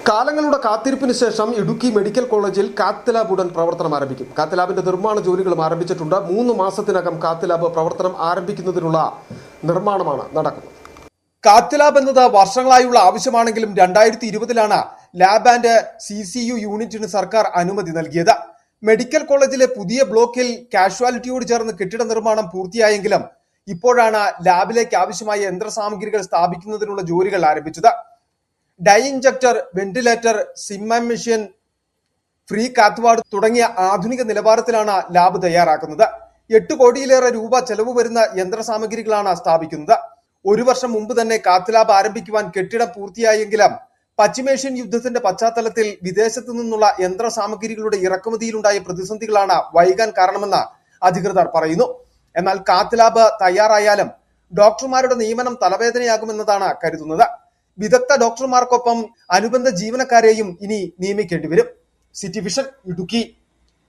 കാലങ്ങളുടെ കാത്തിരിപ്പിന് ശേഷം ഇടുക്കി മെഡിക്കൽ കോളേജിൽ കാത്ത് ലാബ് ഉടൻ പ്രവർത്തനം ആരംഭിക്കും. കാത്ത് ലാബിന്റെ നിർമ്മാണ ജോലികളും ആരംഭിച്ചിട്ടുണ്ട്. 3 മാസത്തിനകം കാത്ത് ലാബ് പ്രവർത്തനം ആരംഭിക്കുന്നതിനുള്ള നിർമ്മാണമാണ് നടക്കുന്നത്. കാത്ത് ലാബ് എന്നത് വർഷങ്ങളായുള്ള ആവശ്യമാണെങ്കിലും 2020 ലാബ് ആൻഡ് CCU യൂണിറ്റിന് സർക്കാർ അനുമതി നൽകിയത്. മെഡിക്കൽ കോളേജിലെ പുതിയ ബ്ലോക്കിൽ കാഷ്വാലിറ്റിയോട് ചേർന്ന് കെട്ടിട നിർമ്മാണം പൂർത്തിയായെങ്കിലും ഇപ്പോഴാണ് ലാബിലേക്ക് ആവശ്യമായ യന്ത്രസാമഗ്രികൾ സ്ഥാപിക്കുന്നതിനുള്ള ജോലികൾ ആരംഭിച്ചത്. ഡൈ ഇഞ്ചക്ടർ, വെന്റിലേറ്റർ, സിമ്മം മെഷീൻ, ഫ്രീ കാത്ത് വാർഡ് തുടങ്ങിയ ആധുനിക നിലവാരത്തിലാണ് ലാബ് തയ്യാറാക്കുന്നത്. 8 കോടിയിലേറെ രൂപ ചെലവ് വരുന്ന യന്ത്രസാമഗ്രികളാണ് സ്ഥാപിക്കുന്നത്. 1 വർഷം മുമ്പ് തന്നെ കാത്ത് ലാബ് ആരംഭിക്കുവാൻ കെട്ടിടം പൂർത്തിയായെങ്കിലും പശ്ചിമേഷ്യൻ യുദ്ധത്തിന്റെ പശ്ചാത്തലത്തിൽ വിദേശത്തു നിന്നുള്ള യന്ത്രസാമഗ്രികളുടെ ഇറക്കുമതിയിലുണ്ടായ പ്രതിസന്ധികളാണ് വൈകാൻ കാരണമെന്ന് അധികൃതർ പറയുന്നു. എന്നാൽ കാത്ത് ലാബ് തയ്യാറായാലും ഡോക്ടർമാരുടെ നിയമനം തലവേദനയാകുമെന്നതാണ് കരുതുന്നത്. വിദഗ്ധ ഡോക്ടർമാർക്കൊപ്പം അനുബന്ധ ജീവനക്കാരെയും ഇനി നിയമിക്കേണ്ടി വരും. City vision, Idukki.